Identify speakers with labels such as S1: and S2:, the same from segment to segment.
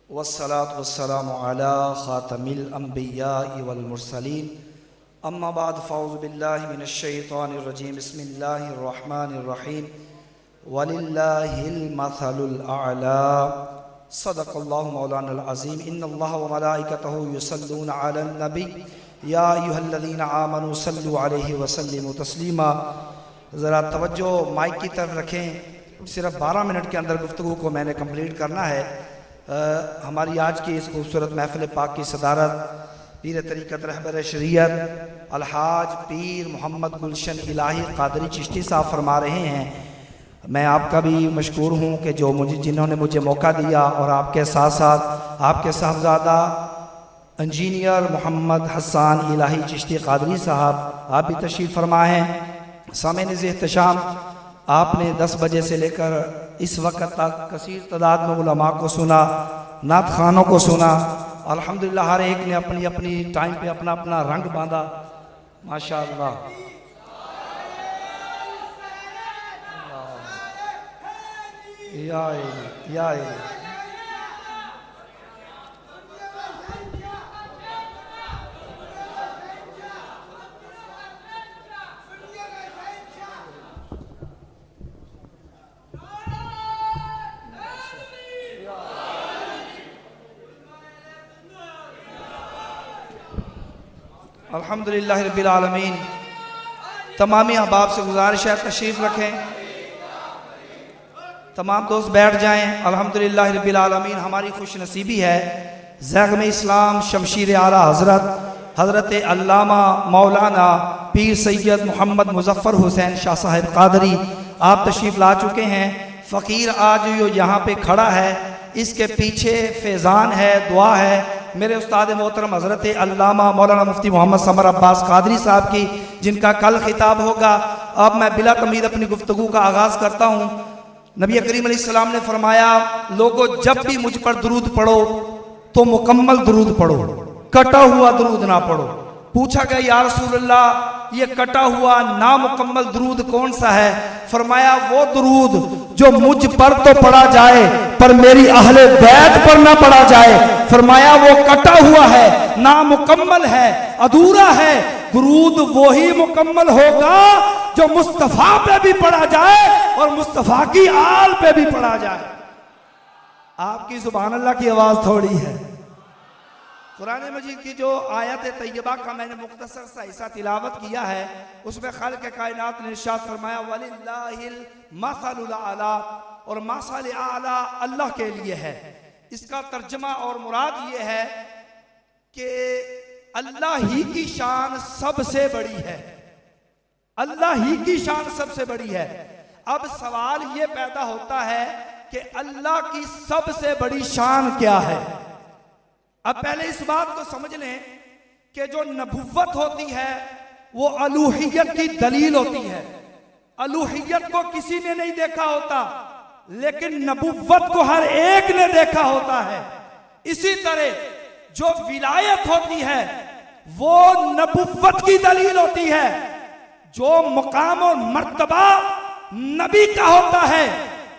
S1: वस्सलातु वस्सलामु अला खातमिल अंबियाइ वल मुरसलीन अम्मा बाद फ़अऊज़ु बिल्लाहि मिनश शैतानिर रजीम बिस्मिल्लाहिर रहमानिर रहीम वलिल्लाहिल मसलुल अअला सदक़ल्लाहु मौलानल अज़ीम इन्नल्लाह व मलाइकतहु युसल्लूना अलन नबी या अय्युहल्लज़ीना आमनू सल्लु अलैहि व सल्लिमू तस्लीमा। ज़रा तवज्जो माइक की तरफ रखें। सिर्फ 12 मिनट के अंदर गुफ्तगू को मैंने कंप्लीट करना है। हमारी आज की इस खूबसूरत महफ़िल पाक की सदारत पीर तरीक़त रहबर शरीयत अलहाज पीर मोहम्मद गुलशन इलाही क़ादरी चिश्ती साहब फरमा रहे हैं। मैं आपका भी मशकूर हूँ कि जिन्होंने मुझे मौका दिया और आपके साथ साथ आपके साहबजादा इंजीनियर मोहम्मद हसन इलाही चिश्ती क़ादरी साहब आप भी तशरीफ़ फरमा हैं। सामईन एहतशाम आपने 10 बजे से लेकर इस वक्त तक कसीर तादाद में उलमा को सुना, नात खानों को सुना। अल्हम्दुलिल्लाह हर एक ने अपनी अपनी टाइम पे अपना अपना रंग बांधा। माशाअल्लाह या अल्हम्दुलिल्लाह रब्बिल आलमीन। तमामी अहबाब से गुजारिश है तशरीफ़ रखें, तमाम दोस्त बैठ जाएं। अल्हम्दुलिल्लाह रब्बिल आलमीन हमारी खुश नसीबी है ज़ैग़म इस्लाम शमशीर आला हज़रत अल्लामा मौलाना पीर सैयद मोहम्मद मुज़फ़्फ़र हुसैन शाह साहब क़ादरी आप तशरीफ़ ला चुके हैं। फ़कीर आज जो यहाँ पे खड़ा है इसके पीछे फैज़ान है, दुआ है मेरे उस्ताद मोहतरम हज़रत अल्लामा मौलाना मुफ्ती मोहम्मद समर अब्बास क़ादरी साहब की, जिनका कल खिताब होगा। अब मैं बिला तमीद अपनी गुफ्तगू का आगाज़ करता हूँ। नबी करीम अलैहिस्सलाम ने फरमाया, लोगों जब भी मुझ पर दुरूद पढ़ो तो मुकम्मल दुरूद पढ़ो, कटा हुआ दुरूद ना पढ़ो। पूछा गया या रसूलल्लाह ये कटा हुआ नामुकम्मल दुरूद कौन सा है? फरमाया वो दुरूद जो मुझ पर तो पढ़ा जाए पर मेरी अहले बैत पर ना पढ़ा जाए। फरमाया वो कटा हुआ है, नामुकम्मल है, अधूरा है। दुरूद वो ही मुकम्मल होगा जो मुस्तफ़ा पे भी पढ़ा जाए और मुस्तफ़ा की आल पे भी पढ़ा जाए। आपकी सुभान अल्लाह की आवाज थोड़ी है। कुरान मजीद की जो आयत तैयबा का मैंने मुख्तसर सा हिस्सा तिलावत किया है उसमें खालिक कायनात ने इरशाद फरमाया वलिल्लाहिल मसलुल आला, और मसल आला अल्लाह के लिए है। इसका तर्जमा और मुराद ये है कि अल्लाह ही की शान सबसे बड़ी है, अल्लाह ही की शान सबसे बड़ी है। अब सवाल ये पैदा होता है कि अल्लाह की सबसे बड़ी शान क्या है? अब पहले इस बात को समझ लें कि जो नबुव्वत होती है वो अलूहियत की दलील होती है। अलूहियत को किसी ने नहीं देखा होता लेकिन नबुव्वत को हर एक ने देखा होता है। इसी तरह जो विलायत होती है वो नबुव्वत की दलील होती है। जो मकाम और मर्तबा नबी का होता है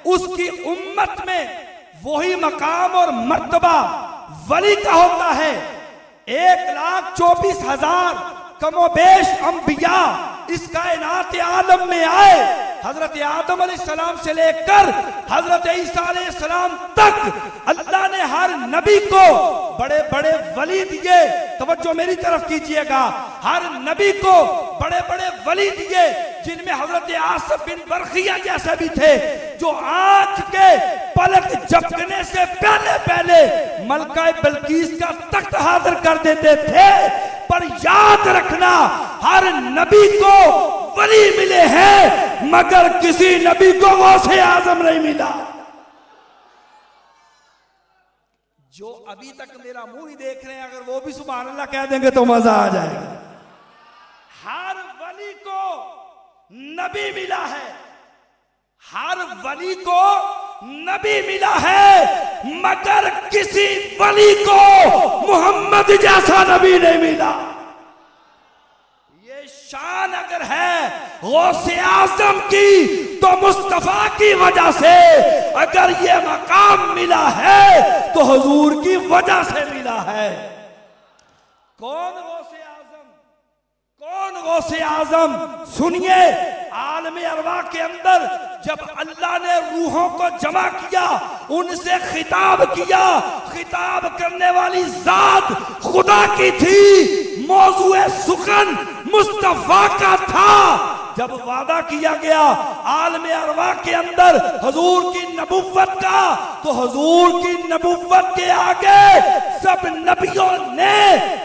S1: उसकी उम्मत में वही मकाम और मर्तबा वली का होता है। 1,24,000 कमोबेश अंबिया इस कायनात आलम में आए। हजरत आदम अलैहिस्सलाम से लेकर हजरत ईसा अलैहिस्सलाम तक अल्लाह ने हर नबी को बड़े बड़े वली दिए। तवज्जो मेरी तरफ कीजिएगा, हर नबी को बड़े बड़े वली दिए जिनमें हजरत आसिफ बिन बरखिया जैसे भी थे जो आंख के पलक झपकने से पहले पहले मलका बिल्कीस का तख्त हाजिर कर देते थे। पर याद रखना हर नबी को वली मिले हैं मगर किसी नबी को गौसे आजम नहीं मिला। जो अभी तक मेरा मुंह ही देख रहे हैं अगर वो भी सुभान अल्लाह कह देंगे तो मजा आ जाएगा। हर वली को नबी मिला है, हर वली को नबी मिला है मगर किसी वली को मोहम्मद जैसा नबी नहीं मिला। ये शान अगर है गौसे आजम की तो मुस्तफा की वजह से, अगर ये मकाम मिला है तो हुजूर की वजह से मिला है। कौन गौसे आजम, कौन गौसे आजम? सुनिए, आलमे अरवा के अंदर जब अल्लाह ने रूहों को जमा किया, उनसे खिताब किया, खिताब करने वाली जात खुदा की थी, मौजूए सुखन मुस्तफा का था। जब वादा किया गया आलमे अरवा के अंदर हुजूर की नबुव्वत का, तो हुजूर की नबुव्वत के आगे सब नबियों ने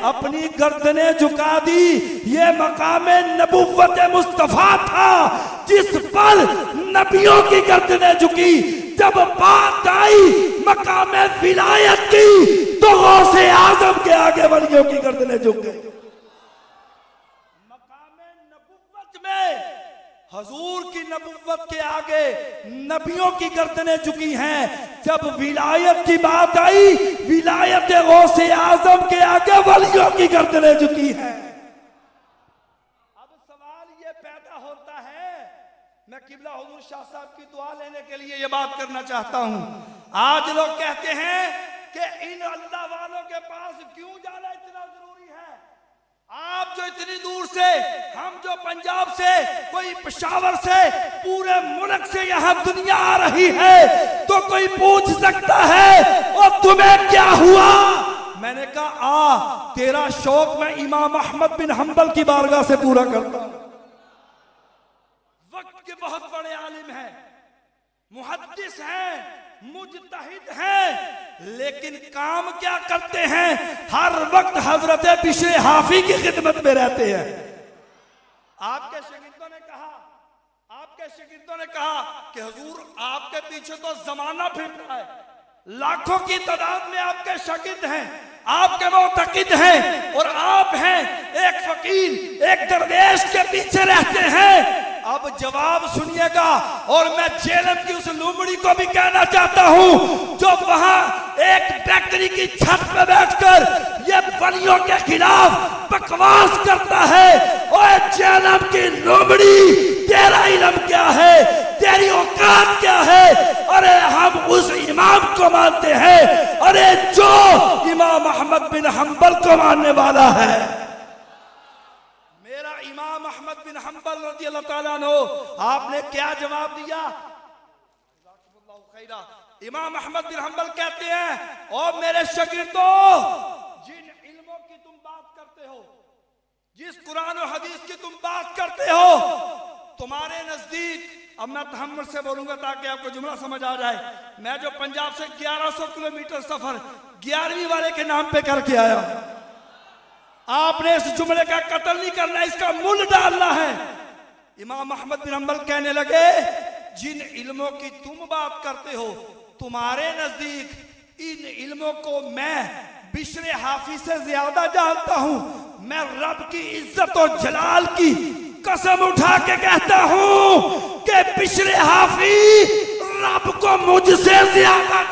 S1: अपनी गर्दनें झुका दी। ये मकामे नबुव्वत मुस्तफा था जिस पर नबियों की गर्दनें झुकी। जब बात आई मकामे विलायत की, तो गौसे आजम के आगे वलियों की गर्दनें झुक गई। हुजूर की नबुव्वत के आगे नबियों की गर्दनें झुकी हैं। जब विलायत की बात आई, विलायत गौसे आजम के आगे वलियों की गर्दनें झुकी हैं। अब सवाल ये पैदा होता है, मैं किबला हुजूर शाह साहब की दुआ लेने के लिए ये बात करना चाहता हूं। आज लोग कहते हैं कि इन अल्लाह वालों के पास क्यों जाना इतना जरूरी है? आप जो इतनी दूर से, हम जो पंजाब से, कोई पेशावर से, पूरे मुल्क से यहाँ दुनिया आ रही है, तो कोई पूछ सकता है और तुम्हें क्या हुआ? मैंने कहा तेरा शौक मैं इमाम अहमद बिन हंबल की बारगाह से पूरा करता हूं। वक्त के बहुत बड़े आलिम हैं, मुहद्दिस हैं, मुजतहिद हैं, लेकिन काम क्या करते हैं? हर वक्त हजरत बिश्र हाफी की खिदमत में रहते हैं। आपके शागिर्दों ने कहा, आपके शागिर्दों ने कहा कि हुजूर आपके पीछे तो जमाना फिर रहा है, लाखों की तादाद में आपके शागिर्द हैं, आपके मुतकिद हैं, और आप हैं एक फकीर, एक दरवेश के पीछे रहते हैं। अब जवाब सुनिएगा, और मैं जेलम की उस लुमड़ी को भी कहना चाहता हूं जो वहां एक फैक्ट्री की छत पे बैठकर ये वलियों के खिलाफ बकवास करता है। ओए जेलम की लुमड़ी, तेरा इल्म क्या है? तेरी औकात क्या है? अरे हम उस इमाम को मानते हैं, अरे जो इमाम अहमद बिन हंबल को मानने वाला है। मेरा इमाम अहमद बिन हंबल रज़ियल्लाहु ताला अन्हु, आपने क्या जवाब दिया? इमाम अहमद बिन हंबल कहते हैं, और मेरे शागिर्दों, जिन इल्मों की तुम बात करते हो, जिस कुरान और हदीस की तुम बात करते हो, तुम्हारे नजदीक, अब मैं तहम्मुल से बोलूंगा ताकि आपको जुमला समझ आ जाए, मैं जो पंजाब से 1100 किलोमीटर सफर 11वीं वाले के नाम पे करके आया, आपने इस जुमले का कत्ल नहीं करना, इसका मूल डालना है। इमाम अहमद बिन हंबल कहने लगे, जिन इल्मों की तुम बात करते हो, तुम्हारे नजदीक इन इल्मों को मैं बिश्र हाफी से ज्यादा जानता हूं। मैं रब की इज्जत और जलाल की कसम उठा के कहता हूं कि बिश्र हाफी रब को मुझसे ज्यादा,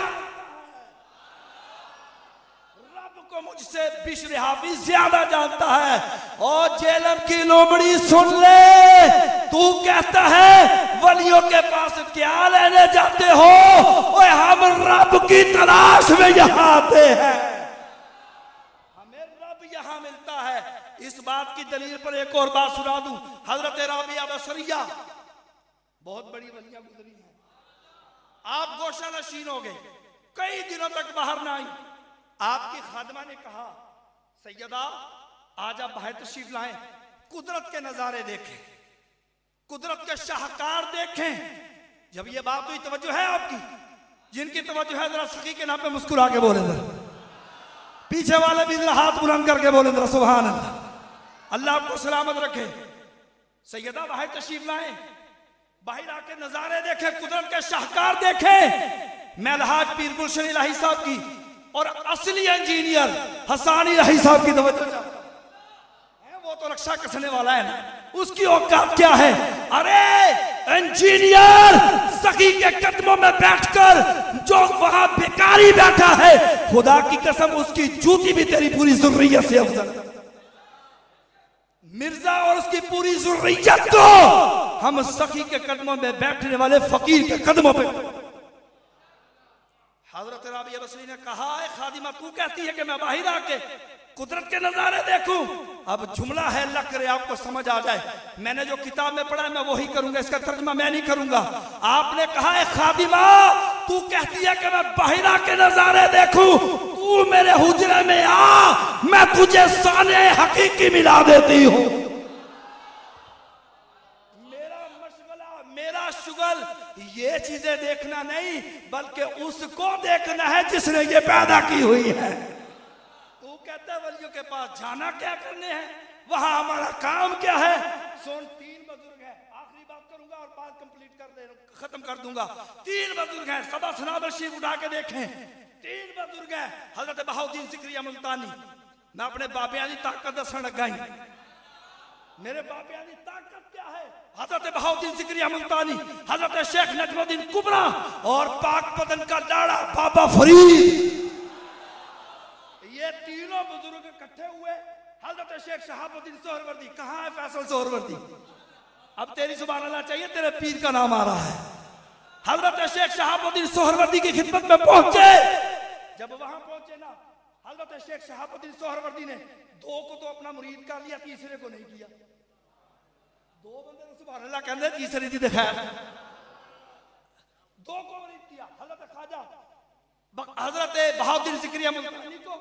S1: मुझसे बिश्र हाफी ज्यादा जानता है। और जेलम की लोमड़ी सुन ले, तू कहता है वलियों के पास क्या लेने जाते हो? ओए हम रब की तलाश में यहाँ आते हैं, हमें रब यहाँ मिलता है। इस बात की दलील पर एक और बात सुना दूं। हजरत राबिया बसरिया, बहुत बड़ी वलिया गुजरी है, आप गोशा नशीन हो गए, कई दिनों तक बाहर ना आई। आपकी खादमा ने कहा, सैयदा आज आप बाहर तशरीफ लाएं, कुदरत के नजारे देखें, कुदरत के शाहकार देखें। जब ये बात हुई, तवज्जो है आपकी? जिनकी तवज्जो है जरा सखी के नाम पे मुस्कुरा के बोले जरा, पीछे वाले भी जरा हाथ बुलंद करके बोले जरा सुभान अल्लाह, अल्लाह आपको सलामत रखे। सैयदा बाहर तशरीफ लाएं, बाहर आके नजारे देखें, कुदरत के शाहकार देखें। मैं अलहाज पीर गुलशन इलाही साहब की और असली इंजीनियर हसानी रही साहब की तवज्जो चाहता है, वो तो रक्षा कसने वाला है ना, उसकी औकात क्या है? अरे इंजीनियर सखी के कदमों में बैठकर जो वहां बेकारी बैठा है, खुदा की कसम उसकी जूती भी तेरी पूरी जुर्रियत से अफजल। मिर्जा और उसकी पूरी ज़ुर्रियत को हम सखी के कदमों में बैठने वाले फकीर के कदमों पे। हजरत राबिया बसरी ने कहा, है खादिमा तू कहती है कि मैं बाहर आके कुदरत के नजारे देखूं। अब जुमला है, अल्लाह करे आपको समझ आ जाए। मैंने जो किताब में पढ़ा है मैं वही करूंगा, इसका तर्जुमा मैं नहीं करूंगा। आपने कहा है खादिमा तू कहती है कि मैं बाहर आके नजारे देखूं, तू मेरे हुजरे में आ, मैं तुझे साने हकीकी मिला देती हूं। मेरा शुगल ये चीजें देखना नहीं, बल्कि उसको देखना है जिसने ये पैदा की हुई है। तू कहता है वलियों के पास जाना क्या करने हैं, वहां हमारा काम क्या है। सुन, 3 बुजुर्ग हैं, आखिरी बात करूंगा और बात कंप्लीट खत्म कर दूंगा। 3 बुजुर्ग हैं, सदा सनाब शीफ उठा के देखें। 3 बुजुर्ग हैं, हजरत बहाउद्दीन सिकरिया मुल्तानी। मैं अपने बाबियां की ताकत दसन लगा ही। मेरे बाबियां की ताकत क्या है? हजरत बहाउद्दीन सिकरिया मुल्तानी, हजरत शेख नजमुद्दीन कुबरा और पाक पतन का लाड़ा बाबा फरीद। ये तीनों बुजुर्ग इकट्ठे हुए। हजरत शेख शहाबुद्दीन सोहरवर्दी, कहां है फैसल सोहरवर्दी? अब तेरी सुभान अल्लाह चाहिए, तेरे पीर का नाम आ रहा है। हजरत शेख शहाबुद्दीन सोहरवर्दी की खिदमत में पहुंचे। जब वहां पहुंचे ना, हजरत शेख शहाबुद्दीन सोहरवर्दी ने 2 को तो अपना मुरीद कर लिया, तीसरे को नहीं किया। 2 बंदे तो सुभान अल्लाह कहते, तीसरी दी दिखाया। 2 को मुरीद किया, हजरत ख्वाजा हजरत बहाउद्दीन सिकरिया मुल्तानी को,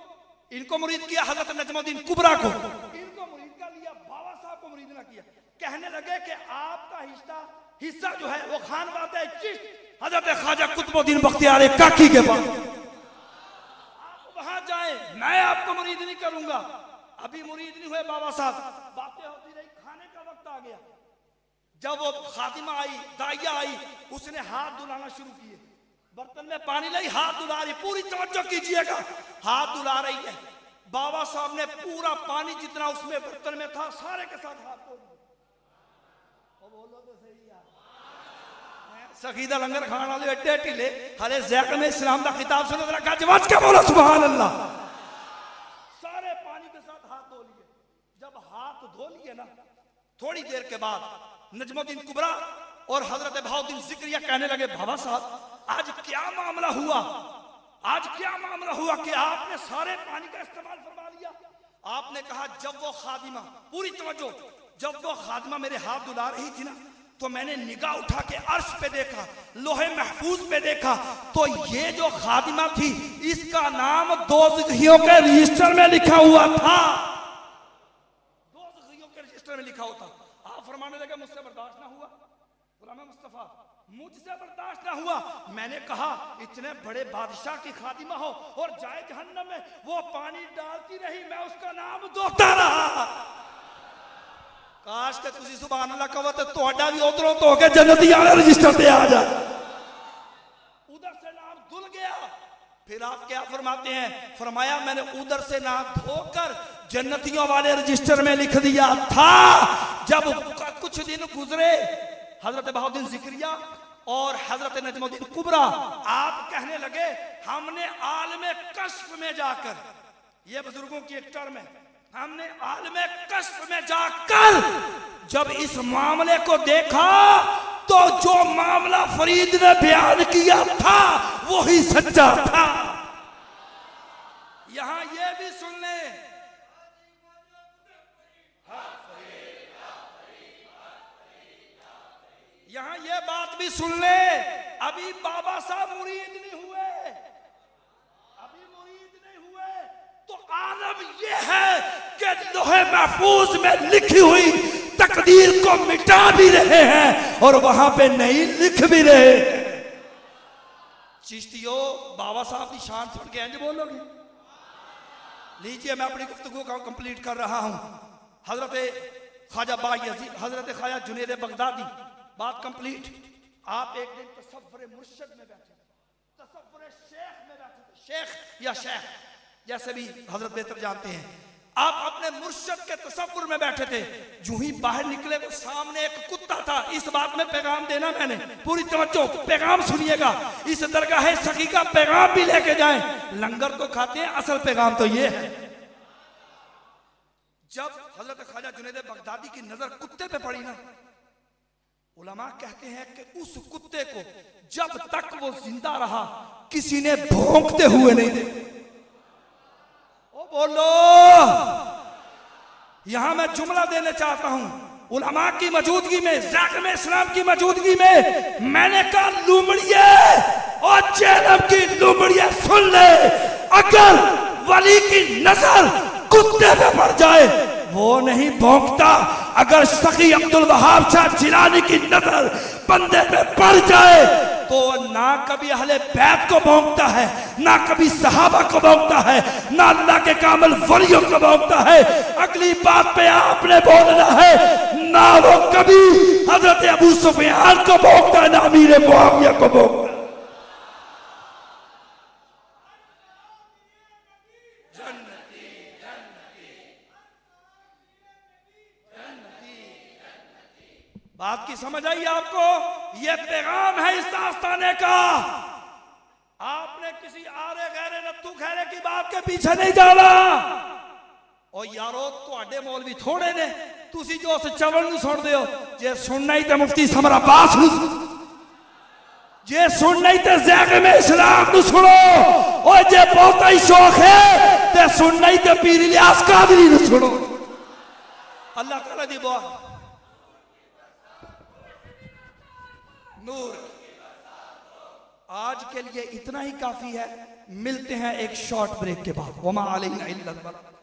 S1: इनको मुरीद किया। हजरत नजमुद्दीन कुबरा को इनको मुरीद कर लिया, बाबा साहब को मुरीद ना किया। कहने लगे कि आपका हिस्सा जो है वो खान बात है चिश्त हजरत ख्वाजा कुतुबुद्दीन बख्तियार काकी के पास। आप वहां जाए, मैं आपको मुरीद नहीं करूंगा। अभी मुरीद नहीं हुए बाबा साहब, बातें होती रही, खाने का वक्त आ गया। जब वो खातिमा आई, दाइया आई, उसने हाथ धुलाना शुरू किए। बर्तन में पानी लाई, हाथ धुला रही, पूरी तवज्जो कीजिएगा, हाथ धुला रही है। बाबा साहब ने पूरा पानी जितना उसमें बर्तन में था सारे के साथ हाथ धो दिए। बोलो तो सही यार, सखी दा लंगर खाने वाले एडे ढीले, हले ज़ैक़ में इस्लाम का खिताब सुनो जरा, गज वज के बोलो सुभान अल्लाह। सारे पानी के साथ हाथ धो लिए। जब हाथ धो लिए ना, थोड़ी देर के बाद नजमुद्दीन कुबरा और हजरत बहाउद्दीन सिकरिया कहने लगे, बाबा साहब आज क्या मामला हुआ? आज क्या मामला हुआ कि आपने सारे पानी का इस्तेमाल फरमा लिया? आपने कहा, जब वो खादिमा, पूरी तवज्जो, जब वो खादिमा मेरे हाथ धुला रही थी ना, तो मैंने निगाह उठा के अर्श पे देखा, लोहे महफूज पे देखा, तो ये जो खादिमा थी इसका नाम दोज़खियों के रजिस्टर में लिखा हुआ था। दोज़खियों के रजिस्टर में लिखा होता। आप फरमाने लगे, मुझसे बर्दाश्त ना हुआ गुलाम मुस्तफा, मुझसे बर्दाश्त ना हुआ। मैंने कहा, इतने बड़े बादशाह की खादिमा हो और जाए जहन्नम में, वो पानी डालती रही, मैं उसका नाम धोता रहा। काश के तुसी सुभान अल्लाह कहो तो तोड़ा भी उधरों तो के जन्नती वाले रजिस्टर पे आ जाए। उधर से नाम धुल गया। फिर आप क्या फरमाते हैं? फरमाया, मैंने उधर से नाम धोकर जन्नतियों वाले रजिस्टर में लिख दिया था। जब कुछ दिन गुजरे, हजरत बहाउद्दीन सिकरिया और हजरत नजमुद्दीन कुबरा आप कहने लगे, हमने आलमे कश्फ में जाकर, ये बुजुर्गों की एक टर्म है, हमने आलमे कश्फ में जाकर जब इस मामले को देखा तो जो मामला फरीद ने बयान किया था वही सच्चा था। यहां ये भी सुन ले, यहां ये बात भी सुन ले, अभी बाबा साहब मुरीद नहीं हुए, अभी मुरीद नहीं हुए, तो आलम ये है कि लोहे महफूज में लिखी हुई तकदीर को मिटा भी रहे हैं और वहां पे नहीं लिख भी रहे। चिश्तियों, बाबा साहब की शान सुन के इंज बोलोगे? लीजिए, मैं अपनी गुफ्तगू का कंप्लीट कर रहा हूं। हजरत ख्वाजा बायज़ीद, हजरत ख्वाजा जुनैद बगदादी, बात कंप्लीट। आप एक दिन तसव्वुर मुर्शिद में बैठे, तसव्वुर शेख में बैठे, शेख या शेख जैसे भी हजरत बेहतर जानते हैं, आप अपने मुर्शिद के तसव्वुर में बैठे थे। जो ही बाहर निकले तो सामने एक कुत्ता था। इस बात में पैगाम देना, मैंने पूरी तवज्जो, पैगाम सुनिएगा, इस दरगाह सखी का पैगाम भी लेके जाएं। लंगर तो खाते हैं, असल पैगाम तो ये है। जब हजरत ख्वाजा जुनैद बगदादी की नजर कुत्ते पे पड़ी ना, उलमा कहते हैं कि उस कुत्ते को जब तक वो जिंदा रहा किसी ने भौंकते हुए नहीं देखा। ओ बोलो, यहां मैं जुमला देने चाहता हूं, उलमा की मौजूदगी में, ज़ाकिर इस्लाम की मौजूदगी में मैंने कहा लुमड़िए और जैनब की लुमड़िए सुन ले, अगर वली की नजर कुत्ते पे पड़ जाए वो नहीं भौंकता, अगर सखी अब्दुल वहाब शाह जिलानी की नजर बंदे पे पड़ जाए तो ना कभी अहले बैत को भौंकता है, ना कभी सहाबा को भौंकता है, ना अल्लाह के कामिल वलियों को भौंकता है। अगली बात पे आपने बोलना है, ना वो कभी हजरत अबू सुफियान को भौंकता है, ना अमीर मुआविया को भौंकता है। बात की समझ आई आपको? ये पैगाम है इस आस्ताने का। आपने किसी आरे गैरे नत्थू खैरे की बात के पीछे नहीं जाना। और यारो तुहाडे मौलवी थोड़े ने, तुसी जो उस चवल नूं सुनदे हो, जे सुनना ही ते मुफ्ती समर अब्बास नूं, जे सुनना ही ते ज़ाकिर इस्लाम नूं सुनो, और जे बहुता ही शौक है ते सुनना ही ते पीर इलियास कादरी नूं सुनो। अल्लाह ताला दी दुआ नूर। आज के लिए इतना ही काफी है। मिलते हैं एक शॉर्ट ब्रेक के बाद। वमा अलैना इल्लल बलाग।